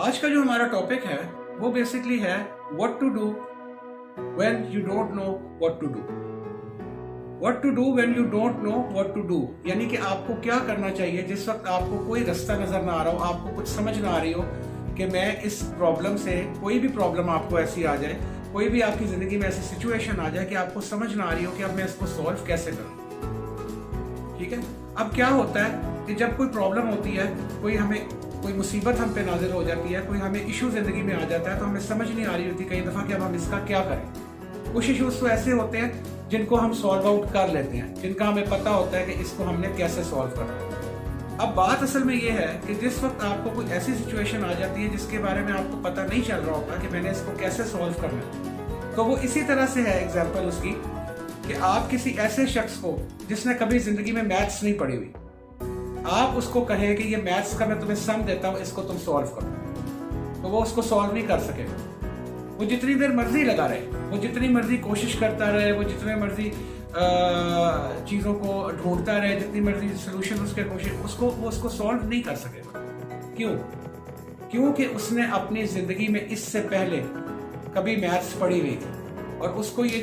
आज का जो हमारा टॉपिक है वो बेसिकली है what to do when you don't know what to do. What to do when you don't know what to do, यानी कि आपको क्या करना चाहिए जिस वक्त आपको कोई रास्ता नजर ना आ रहा हो, आपको कुछ समझ ना आ रही हो कि मैं इस प्रॉब्लम से, कोई भी प्रॉब्लम आपको ऐसी आ जाए, कोई भी आपकी जिंदगी में ऐसी सिचुएशन आ जाए कि आपको समझ ना आ रही हो कि अब मैं इसको सॉल्व कैसे करूं। ठीक है, अब क्या होता है कि जब कोई प्रॉब्लम होती है, कोई मुसीबत हम पे नाजिल हो जाती है, कोई हमें इशू जिंदगी में आ जाता है, तो हमें समझ नहीं आ रही होती कई दफा कि अब हम इसका क्या करें। कुछ इश्यूज तो ऐसे होते हैं जिनको हम सॉल्व आउट कर लेते हैं, जिनका हमें पता होता है कि इसको हमने कैसे सॉल्व करना है। अब बात असल में ये है कि जिस वक्त आपको कोई ऐसी सिचुएशन आ जाती है जिसके बारे में आपको पता नहीं चल रहा होता कि मैंने इसको कैसे सॉल्व करना है, तो वो इसी तरह से है एग्जाम्पल उसकी कि आप किसी ऐसे शख्स को जिसने कभी जिंदगी में मैथ्स नहीं पढ़ी हुई, आप उसको कहें कि ये मैथ्स का मैं तुम्हें सम देता हूं, इसको तुम सॉल्व करो, तो वो उसको सॉल्व नहीं कर सकेगा। वो जितनी देर मर्जी लगा रहे, वो जितनी मर्जी कोशिश करता रहे, वो जितने मर्जी चीज़ों को ढूंढता रहे, जितनी मर्जी सोल्यूशन उसके कोशिश, वो उसको सॉल्व नहीं कर सकेगा। क्यों? क्योंकि उसने अपनी जिंदगी में इससे पहले कभी मैथ्स पढ़ी हुई थी और उसको ये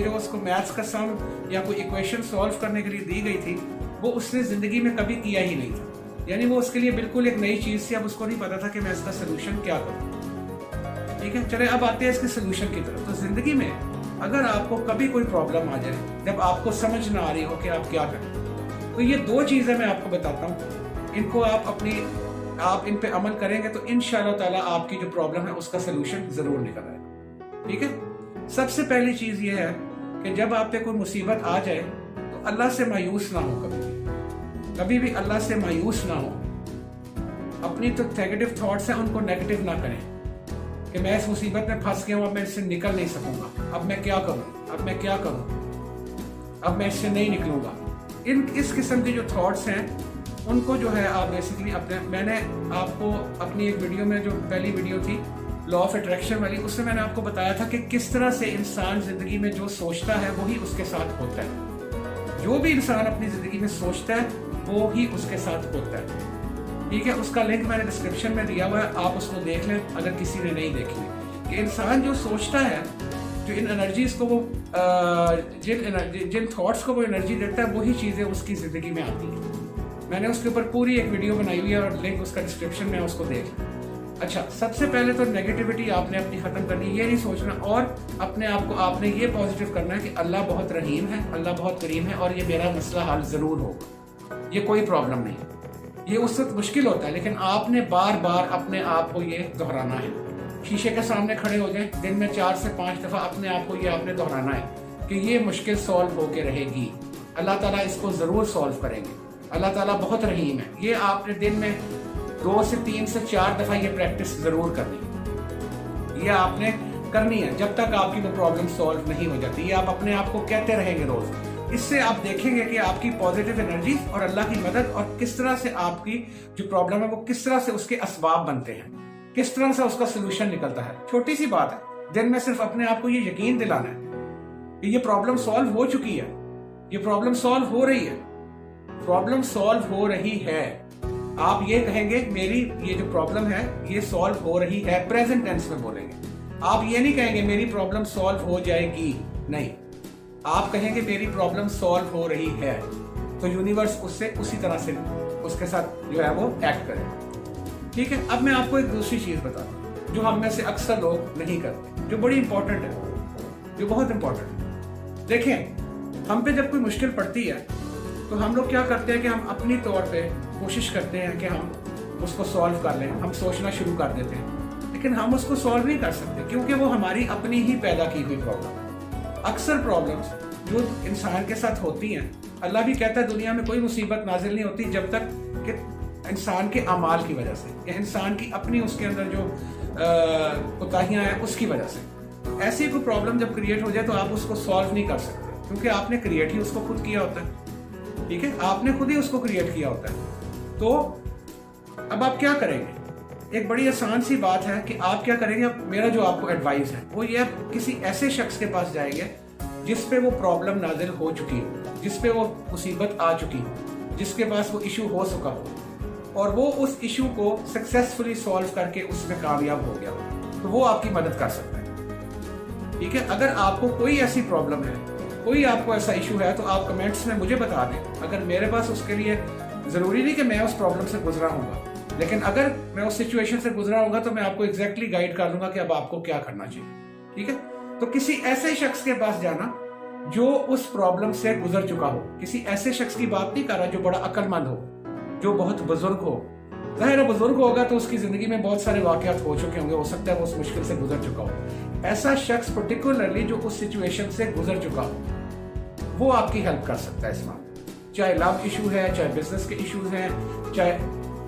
जो उसको मैथ्स का सम या कोई इक्वेशन सॉल्व करने के लिए दी गई थी, वो उसने जिंदगी में कभी किया ही नहीं था। यानी वो उसके लिए बिल्कुल एक नई चीज थी। अब उसको नहीं पता था कि मैं इसका सोल्यूशन क्या करूं। ठीक है, चले अब आते हैं इसके सोल्यूशन की तरफ। तो जिंदगी में अगर आपको कभी कोई प्रॉब्लम आ जाए, जब आपको समझ ना आ रही हो कि आप क्या करें, तो ये दो चीजें मैं आपको बताता हूँ। इनको आप इन पे अमल करेंगे तो इंशाअल्लाह ताला आपकी जो प्रॉब्लम है उसका सोल्यूशन जरूर निकल आएगा। ठीक है, सबसे पहली चीज ये है कि जब आप पे कोई मुसीबत आ जाए तो अल्लाह से मायूस ना हो। कभी भी अल्लाह से मायूस ना हो। अपनी तो नेगेटिव थॉट्स हैं, उनको नेगेटिव ना करें कि मैं इस मुसीबत में फंस गया हूं, अब मैं इससे निकल नहीं सकूंगा, अब मैं क्या करूं, अब मैं क्या करूं, अब मैं इससे नहीं निकलूंगा। इस किस्म की जो थॉट्स हैं उनको जो है आप बेसिकली मैंने आपको अपनी एक वीडियो में, जो पहली वीडियो थी लॉ ऑफ अट्रैक्शन वाली, उसमें मैंने आपको बताया था कि किस तरह से इंसान जिंदगी में जो सोचता है वही उसके साथ होता है। जो भी इंसान अपनी जिंदगी में सोचता है वो ही उसके साथ होता है। ठीक है, उसका लिंक मैंने डिस्क्रिप्शन में दिया हुआ है, आप उसको देख लें अगर किसी ने नहीं देखी कि इंसान जो सोचता है, जो इन एनर्जीज को वो जिन थॉट्स को वो एनर्जी देता है, वही चीजें उसकी जिंदगी में आती हैं। मैंने उसके ऊपर पूरी एक वीडियो बनाई हुई है और लिंक उसका डिस्क्रिप्शन में, उसको देख लें। अच्छा, सबसे पहले तो नेगेटिविटी आपने अपनी खत्म करनी, ये नहीं सोचना, और अपने आप को आपने ये पॉजिटिव करना है कि अल्लाह बहुत रहीम है, अल्लाह बहुत करीम है और ये मेरा मसला हल जरूर होगा, ये कोई प्रॉब्लम नहीं है। ये उस वक्त मुश्किल होता है, लेकिन आपने बार बार अपने आप को ये दोहराना है। शीशे के सामने खड़े हो जाए, दिन में 4 से 5 दफा अपने आप को ये आपने दोहराना है कि ये मुश्किल सॉल्व होके रहेगी, अल्लाह ताला इसको जरूर सॉल्व करेंगे, अल्लाह ताला बहुत रहीम है। ये आपने दिन में 2 से 3 से 4 दफा ये प्रैक्टिस जरूर करनी है, ये आपने करनी है जब तक आपकी वो प्रॉब्लम सॉल्व नहीं हो जाती। ये आप अपने आप को कहते रहेंगे रोज। इससे आप देखेंगे कि आपकी पॉजिटिव एनर्जी और अल्लाह की मदद और किस तरह से आपकी जो प्रॉब्लम है वो किस तरह से उसके असबाब बनते हैं, किस तरह से उसका सोल्यूशन निकलता है। छोटी सी बात है, दिन में सिर्फ अपने आप को ये यकीन दिलाना है कि ये प्रॉब्लम सॉल्व हो चुकी है, ये प्रॉब्लम सॉल्व हो रही है, प्रॉब्लम सॉल्व हो रही है। आप ये कहेंगे मेरी ये जो प्रॉब्लम है ये सॉल्व हो रही है, प्रेजेंट टेंस में बोलेंगे। आप ये नहीं कहेंगे मेरी प्रॉब्लम सॉल्व हो जाएगी, नहीं, आप कहेंगे मेरी प्रॉब्लम सॉल्व हो रही है, तो यूनिवर्स उससे उसी तरह से उसके साथ जो है वो एक्ट करेगा। ठीक है, अब मैं आपको एक दूसरी चीज बताता हूँ जो हम में से अक्सर लोग नहीं करते, जो बड़ी इंपॉर्टेंट है, जो बहुत इंपॉर्टेंट है। देखें, हम पे जब कोई मुश्किल पड़ती है तो हम लोग क्या करते हैं कि हम अपनी तौर पे कोशिश करते हैं कि हम उसको सॉल्व कर लें, हम सोचना शुरू कर देते हैं, लेकिन हम उसको सॉल्व नहीं कर सकते क्योंकि वो हमारी अपनी ही पैदा की हुई प्रॉब्लम है। अक्सर प्रॉब्लम्स जो इंसान के साथ होती हैं, अल्लाह भी कहता है दुनिया में कोई मुसीबत नाजिल नहीं होती जब तक कि इंसान के अमाल की वजह से या इंसान की अपनी उसके अंदर जो कोताहियां हैं उसकी वजह से। तो ऐसी कोई प्रॉब्लम जब क्रिएट हो जाए तो आप उसको सॉल्व नहीं कर सकते क्योंकि आपने क्रिएट ही उसको खुद किया होता है। ठीक है, आपने खुद ही उसको क्रिएट किया होता है। तो अब आप क्या करेंगे? एक बड़ी आसान सी बात है कि आप क्या करेंगे। अब मेरा जो आपको एडवाइस है वो ये, आप किसी ऐसे शख्स के पास जाएंगे जिस पे वो प्रॉब्लम नाजिल हो चुकी हो, जिस पे वो मुसीबत आ चुकी हो, जिसके पास वो इशू हो चुका हो। और वो उस इशू को सक्सेसफुली सॉल्व करके उसमें कामयाब हो गया, तो वो आपकी मदद कर सकता है। ठीक है, अगर आपको कोई ऐसी प्रॉब्लम है, कोई आपको ऐसा इशू है, तो आप कमेंट्स में मुझे बता दें। अगर मेरे पास उसके लिए ज़रूरी नहीं कि मैं उस प्रॉब्लम से गुजरा हूँगा, लेकिन अगर मैं उस सिचुएशन से गुजरा होगा तो मैं आपको एग्जैक्टली गाइड कर लूंगा कि अब आपको क्या करना चाहिए। ठीक है, तो किसी ऐसे शख्स के पास जाना जो उस प्रॉब्लम से गुजर चुका हो। किसी ऐसे शख्स की बात नहीं कर रहा जो बड़ा अक्लमंद हो, जो बहुत बुजुर्ग हो। ज़ाहिर है बुजुर्ग होगा तो उसकी जिंदगी में बहुत सारे वाकयात हो चुके होंगे, हो सकता है वो उस मुश्किल से गुजर चुका हो। ऐसा शख्स पर्टिकुलरली जो उस सिचुएशन से गुजर चुका हो, वो आपकी हेल्प कर सकता है इस मामले। चाहे लव इशू है, चाहे बिजनेस के इश्यूज हैं, चाहे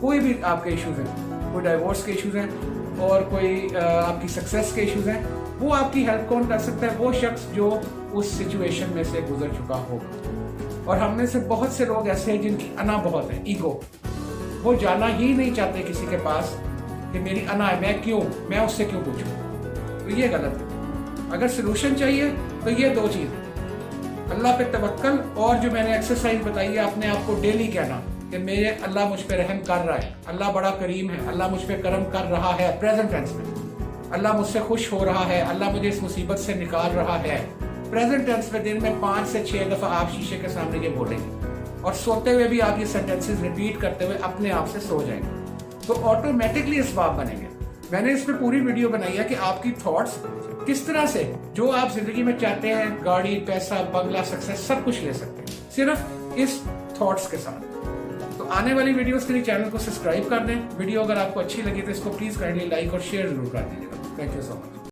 कोई भी आपके इश्यूज हैं, कोई डाइवोर्स के इश्यूज हैं और कोई आपकी सक्सेस के इश्यूज हैं, वो आपकी हेल्प कौन कर सकता है? वो शख्स जो उस सिचुएशन में से गुजर चुका होगा। और हम में से बहुत से लोग ऐसे हैं जिनकी अना बहुत है, ईगो। वो जाना ही नहीं चाहते किसी के पास कि मेरी अना है, मैं उससे क्यों पूछूं। तो ये गलत है। अगर सोल्यूशन चाहिए तो ये दो चीज़, अल्लाह पे तवक्कल और जो मैंने एक्सरसाइज बताई है, अपने आप को डेली कहना कि मेरे अल्लाह मुझ पे रहम कर रहा है, अल्लाह बड़ा करीम है, अल्लाह मुझ पे करम कर रहा है, प्रेजेंट टेंस में, अल्लाह मुझसे खुश हो रहा है, अल्लाह मुझे इस मुसीबत से निकाल रहा है। प्रेजेंट टेंस में दिन में 5 से 6 दफा आप शीशे के सामने ये बोलेंगे और सोते हुए भी आप ये सेंटेंसेस रिपीट करते हुए अपने आप से सो जाएंगे, तो ऑटोमेटिकली इसबाब बनेंगे। मैंने इस पे पूरी वीडियो बनाई है कि आपकी थॉट्स किस तरह से जो आप जिंदगी में चाहते हैं, गाड़ी, पैसा, बंगला, सक्सेस, सब कुछ ले सकते हैं सिर्फ इस थॉट्स के साथ। तो आने वाली वीडियोस के लिए चैनल को सब्सक्राइब कर दें। वीडियो अगर आपको अच्छी लगी तो इसको प्लीज काइंडली लाइक और शेयर जरूर कर दीजिएगा। Thank you so much.